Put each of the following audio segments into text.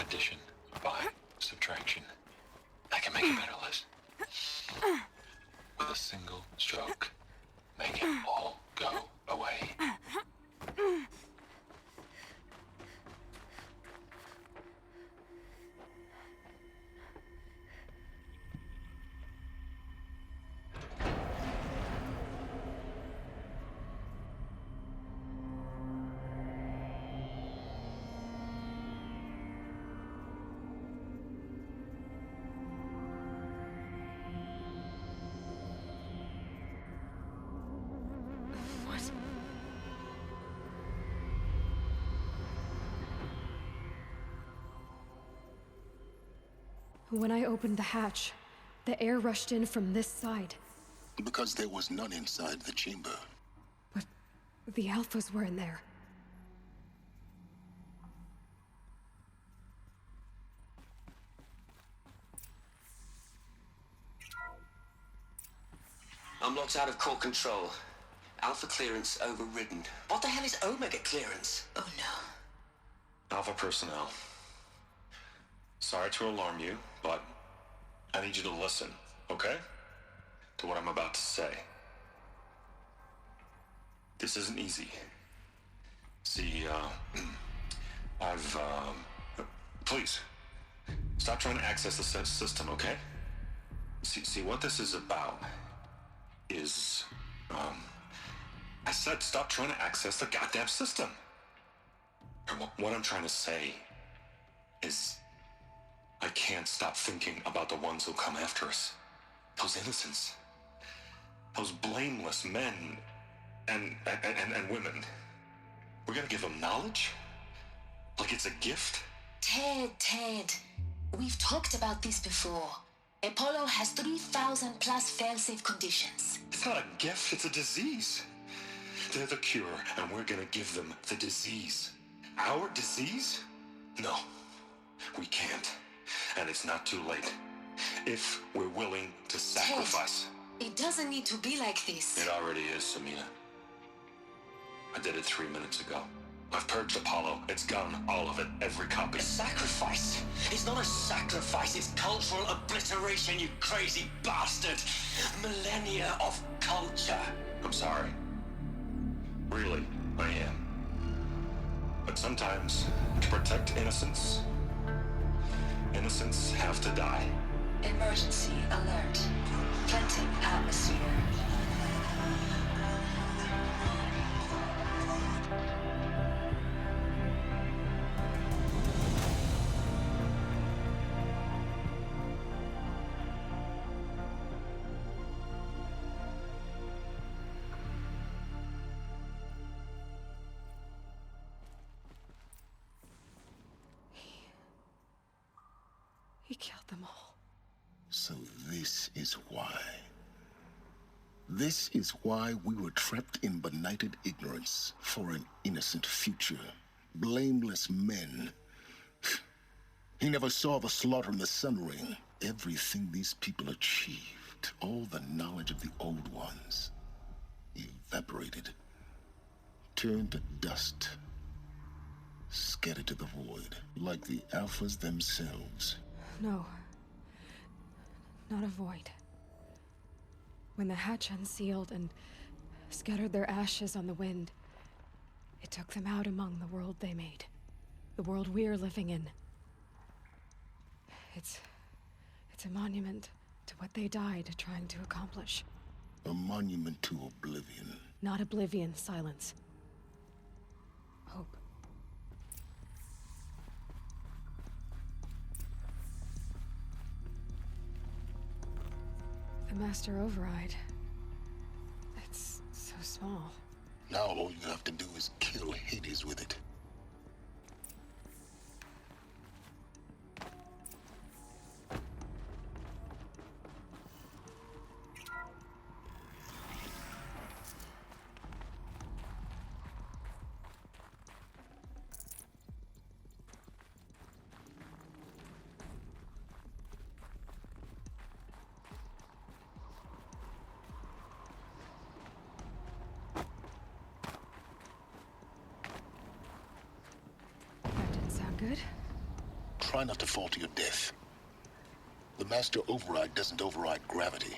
Addition, by subtraction. I can make a better list. With a single stroke, make it all go away. When I opened the hatch, the air rushed in from this side. Because there was none inside the chamber. But the Alphas were in there. I'm locked out of core control. Alpha clearance overridden. What the hell is Omega clearance? Oh no. Alpha personnel. Sorry to alarm you, but I need you to listen, okay? To what I'm about to say. This isn't easy. See, please, stop trying to access the system, okay? See, what this is about is, I said stop trying to access the goddamn system. And what I'm trying to say is, I can't stop thinking about the ones who come after us. Those innocents. Those blameless men and women. We're gonna give them knowledge? Like it's a gift? Ted. We've talked about this before. Apollo has 3,000 plus fail-safe conditions. It's not a gift, it's a disease. They're the cure, and we're gonna give them the disease. Our disease? No, we can't. And it's not too late. If we're willing to sacrifice. Ted, it doesn't need to be like this. It already is, Samina. I did it 3 minutes ago. I've purged Apollo. It's gone, all of it, every copy. A sacrifice? It's not a sacrifice, it's cultural obliteration, you crazy bastard! Millennia of culture. I'm sorry. Really, I am. But sometimes, to protect innocence, innocents have to die. Emergency alert. Planting atmosphere. He killed them all. So this is why. This is why we were trapped in benighted ignorance for an innocent future. Blameless men. He never saw the slaughter in the Sun Ring. Everything these people achieved, all the knowledge of the old ones, evaporated, turned to dust, scattered to the void, like the Alphas themselves. No. Not a void. When the hatch unsealed and scattered their ashes on the wind, it took them out among the world they made. The world we're living in. It's a monument to what they died trying to accomplish. A monument to oblivion. Not oblivion, silence. Hope. The Master Override. It's so small. Now all you have to do is kill Hades with it. That didn't sound good. try not to fall to your death. The master override doesn't override gravity.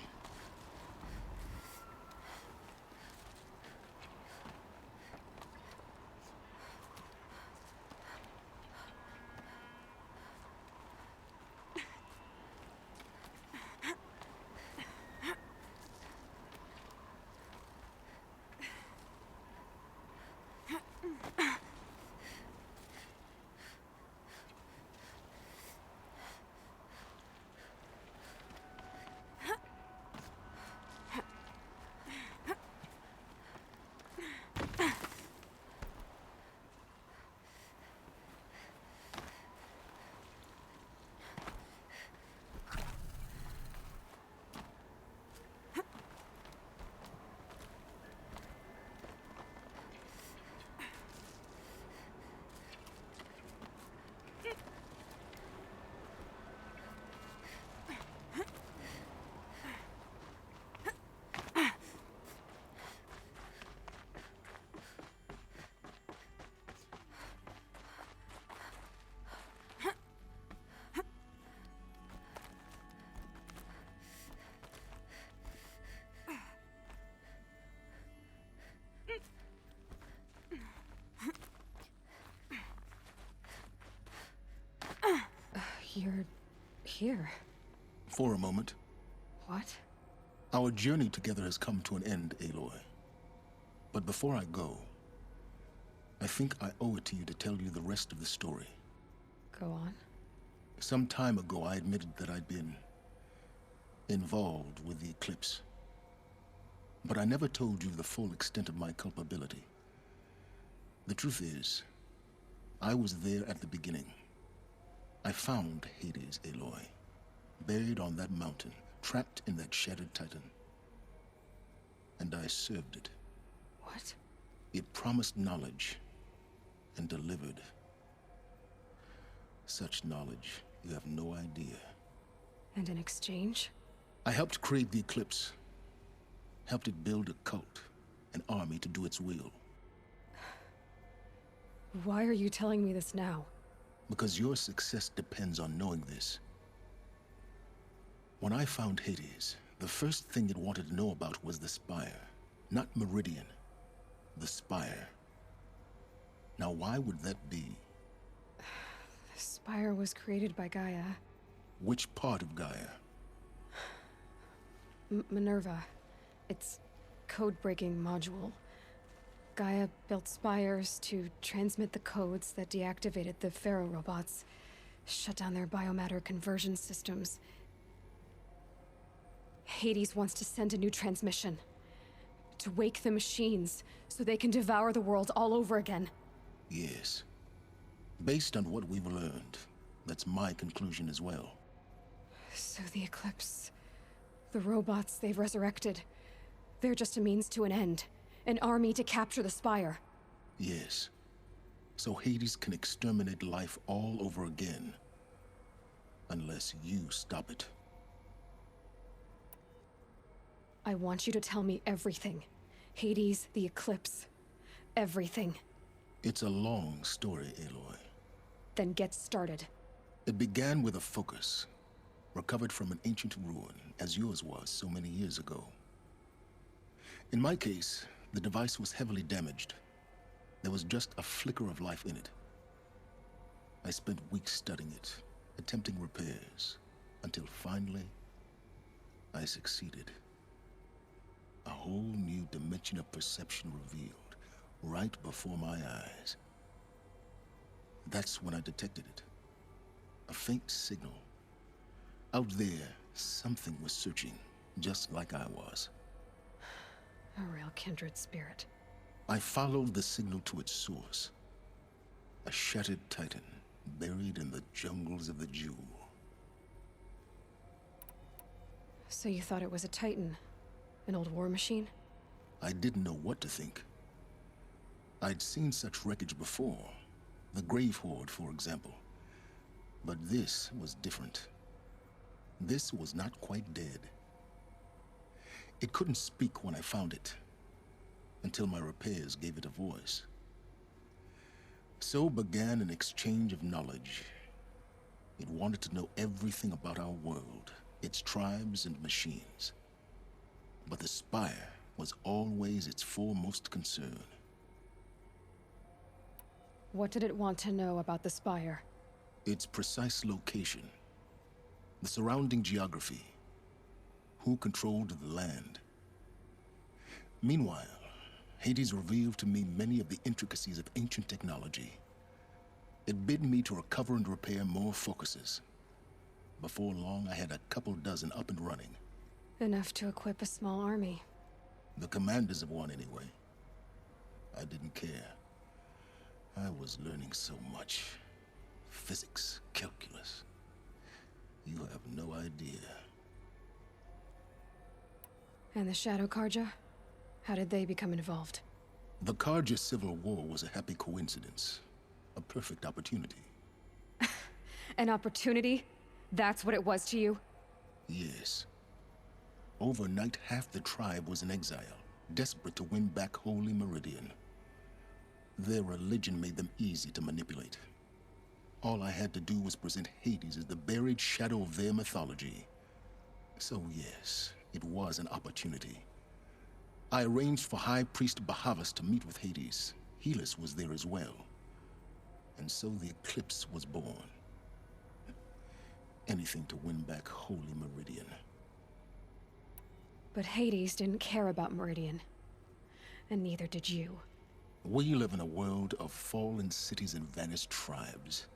You're here. For a moment. What? Our journey together has come to an end, Aloy. But before I go, I think I owe it to you to tell you the rest of the story. Go on. Some time ago, I admitted that I'd been involved with the eclipse. But I never told you the full extent of my culpability. The truth is, I was there at the beginning. I found Hades, Aloy, buried on that mountain, trapped in that shattered titan. And I served it. What? It promised knowledge and delivered. Such knowledge, you have no idea. And in exchange? I helped create the Eclipse. Helped it build a cult, an army to do its will. Why are you telling me this now? Because your success depends on knowing this. When I found Hades, the first thing it wanted to know about was the Spire. Not Meridian. The Spire. Now why would that be? The Spire was created by Gaia. Which part of Gaia? Minerva. Its code-breaking module. Gaia built spires to transmit the codes that deactivated the Pharaoh robots, shut down their biomatter conversion systems. Hades wants to send a new transmission. To wake the machines, so they can devour the world all over again. Yes. Based on what we've learned, that's my conclusion as well. So the Eclipse... the robots they've resurrected... they're just a means to an end. An army to capture the Spire. Yes. So Hades can exterminate life all over again. Unless you stop it. I want you to tell me everything. Hades, the Eclipse. Everything. It's a long story, Aloy. Then get started. It began with a focus. Recovered from an ancient ruin, as yours was so many years ago. In my case, the device was heavily damaged. There was just a flicker of life in it. I spent weeks studying it, attempting repairs, until finally, I succeeded. A whole new dimension of perception revealed, right before my eyes. That's when I detected it. A faint signal. Out there, something was searching, just like I was. A real kindred spirit. I followed the signal to its source. A shattered titan, buried in the jungles of the Jewel. So you thought it was a titan? An old war machine? I didn't know what to think. I'd seen such wreckage before. The Grave Horde, for example. But this was different. This was not quite dead. It couldn't speak when I found it, until my repairs gave it a voice. So began an exchange of knowledge. It wanted to know everything about our world, its tribes and machines. But the Spire was always its foremost concern. What did it want to know about the Spire? Its precise location, the surrounding geography, who controlled the land. Meanwhile, Hades revealed to me many of the intricacies of ancient technology. It bid me to recover and repair more focuses. Before long, I had a couple dozen up and running. Enough to equip a small army. The commanders of one, anyway. I didn't care. I was learning so much. Physics, calculus. You have no idea. And the Shadow Karja? How did they become involved? The Karja Civil War was a happy coincidence. A perfect opportunity. An opportunity? That's what it was to you? Yes. Overnight, half the tribe was in exile, desperate to win back Holy Meridian. Their religion made them easy to manipulate. All I had to do was present Hades as the buried shadow of their mythology. So yes, it was an opportunity. I arranged for High Priest Bahavas to meet with Hades. Helis was there as well. And so the eclipse was born. Anything to win back Holy Meridian. But Hades didn't care about Meridian. And neither did you. We live in a world of fallen cities and vanished tribes.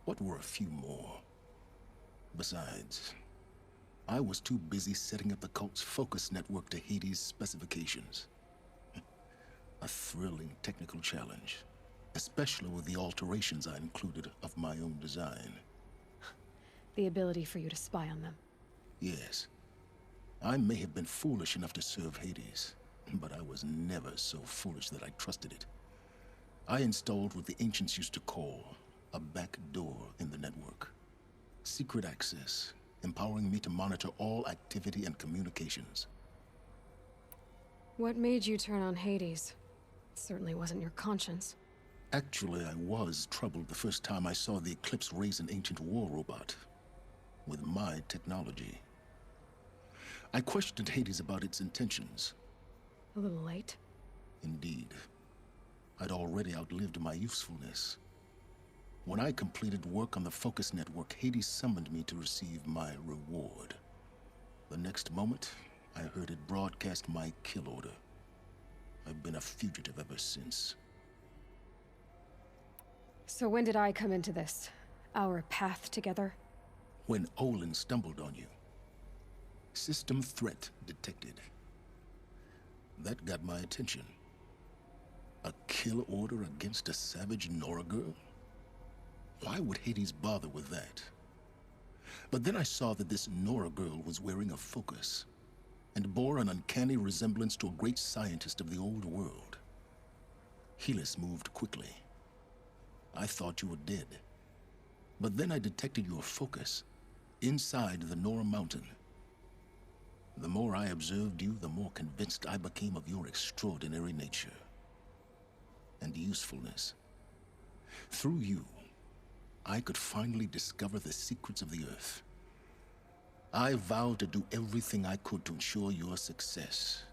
What were a few more? Besides, I was too busy setting up the cult's focus network to Hades' specifications. A thrilling technical challenge, especially with the alterations I included of my own design. The ability for you to spy on them. Yes. I may have been foolish enough to serve Hades, but I was never so foolish that I trusted it. I installed what the ancients used to call a back door in the network. Secret access, empowering me to monitor all activity and communications. What made you turn on Hades? It certainly wasn't your conscience. Actually, I was troubled the first time I saw the Eclipse raise an ancient war robot. With my technology. I questioned Hades about its intentions. A little late? Indeed. I'd already outlived my usefulness. When I completed work on the Focus Network, Hades summoned me to receive my reward. The next moment, I heard it broadcast my kill order. I've been a fugitive ever since. So when did I come into this? Our path together? When Olin stumbled on you. System threat detected. That got my attention. A kill order against a savage Nora girl? Why would Hades bother with that? But then I saw that this Nora girl was wearing a focus, and bore an uncanny resemblance to a great scientist of the old world. Helis moved quickly. I thought you were dead. But then I detected your focus, inside the Nora mountain. The more I observed you, the more convinced I became of your extraordinary nature and usefulness. Through you, I could finally discover the secrets of the Earth. I vowed to do everything I could to ensure your success.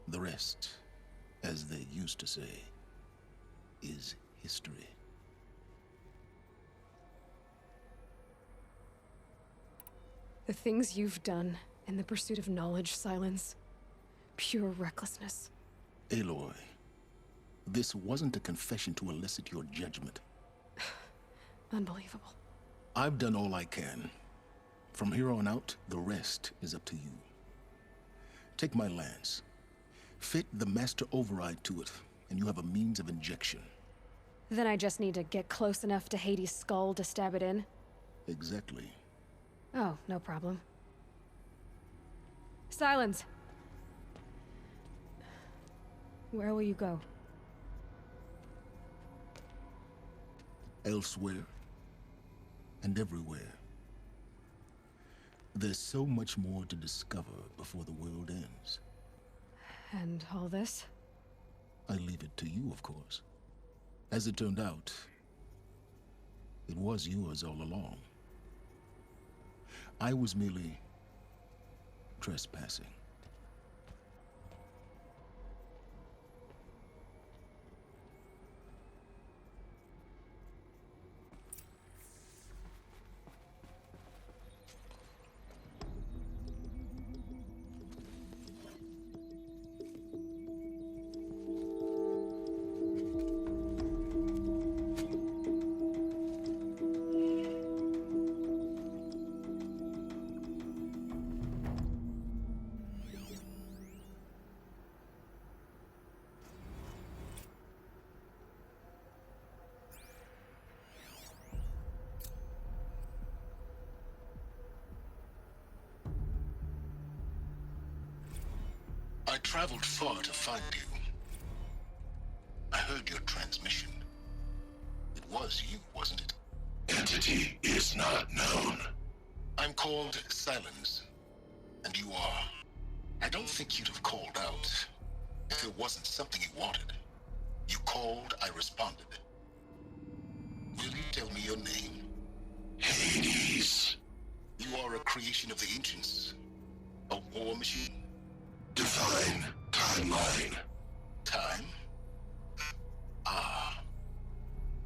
The rest, as they used to say, is history. The things you've done in the pursuit of knowledge, Silence. Pure recklessness. Aloy, this wasn't a confession to elicit your judgment. Unbelievable. I've done all I can. From here on out, the rest is up to you. Take my lance. Fit the master override to it, and you have a means of injection. Then I just need to get close enough to Hades' skull to stab it in? Exactly. Oh, no problem. Silence! Where will you go? Elsewhere. And everywhere. There's so much more to discover before the world ends. And all this? I leave it to you, of course. As it turned out, It was yours all along. I was merely trespassing. I traveled far to find you. I heard your transmission. It was you, wasn't it? Entity is not known. I'm called Silence, and you are. I don't think you'd have called out if it wasn't something you wanted. You called, I responded. Will you tell me your name? Hades. You are a creation of the ancients. A war machine? Divine timeline. Time? Ah.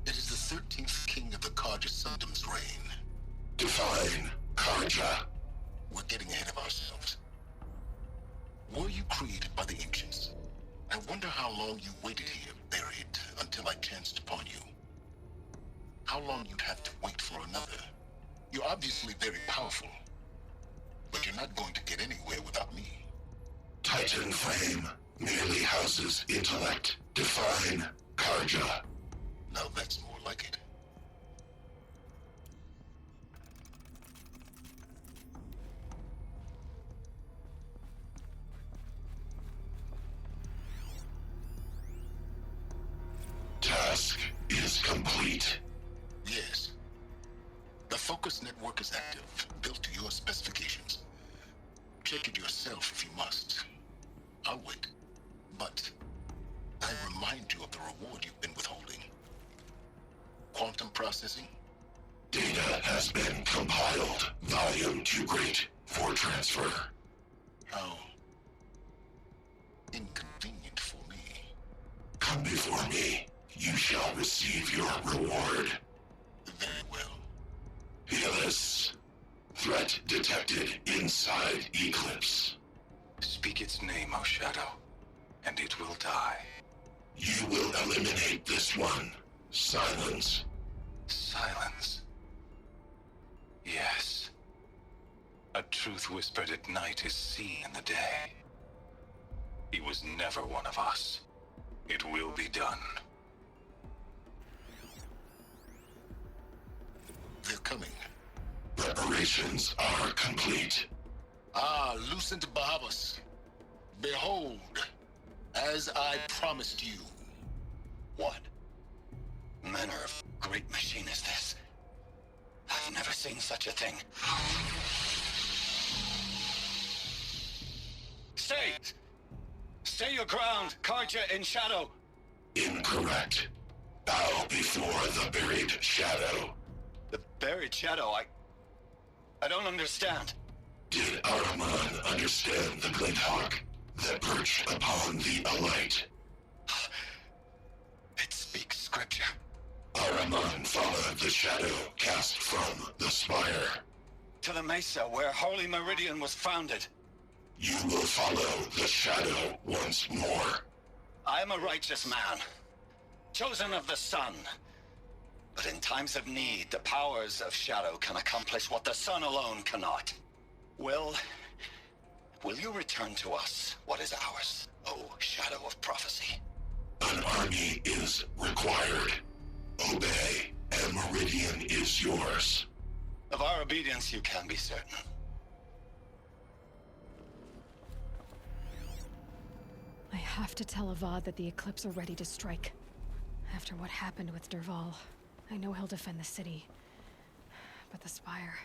It is the 13th king of the Karja Sundom's reign. Divine Karja. We're getting ahead of ourselves. Were you created by the ancients? I wonder how long you waited here, buried, until I chanced upon you. How long you'd have to wait for another. You're obviously very powerful, but you're not going to get anywhere without me. Titan Flame merely houses intellect. Divine Karja. Now that's more like it. Task is complete. Yes. The focus network is active, built to your specifications. Check it yourself if you must. I'll wait. But I remind you of the reward you've been withholding. Quantum processing? Data has been compiled. Volume too great for transfer. How inconvenient for me. Come before me. You shall receive your reward. Very well. Helis. Threat detected inside Eclipse. Speak its name, O Shadow, and it will die. You will eliminate this one. Silence. Silence. Yes. A truth whispered at night is seen in the day. He was never one of us. It will be done. They're coming. Preparations are complete. Ah, Lucent Bahavas. Behold, as I promised you. What manner of great machine is this? I've never seen such a thing. Stay! Stay your ground, Karja in shadow! Incorrect. Bow before the buried shadow. The buried shadow, I don't understand. Did Araman understand the glint hawk that perched upon the alight? It speaks scripture. Araman followed the shadow cast from the spire. To the mesa where Holy Meridian was founded. You will follow the shadow once more. I am a righteous man, chosen of the sun. But in times of need, the powers of shadow can accomplish what the sun alone cannot. Will you return to us what is ours, O Shadow of Prophecy? An army is required. Obey, and Meridian is yours. Of our obedience you can be certain. I have to tell Avad that the Eclipse are ready to strike. After what happened with Derval, I know he'll defend the city. But the Spire...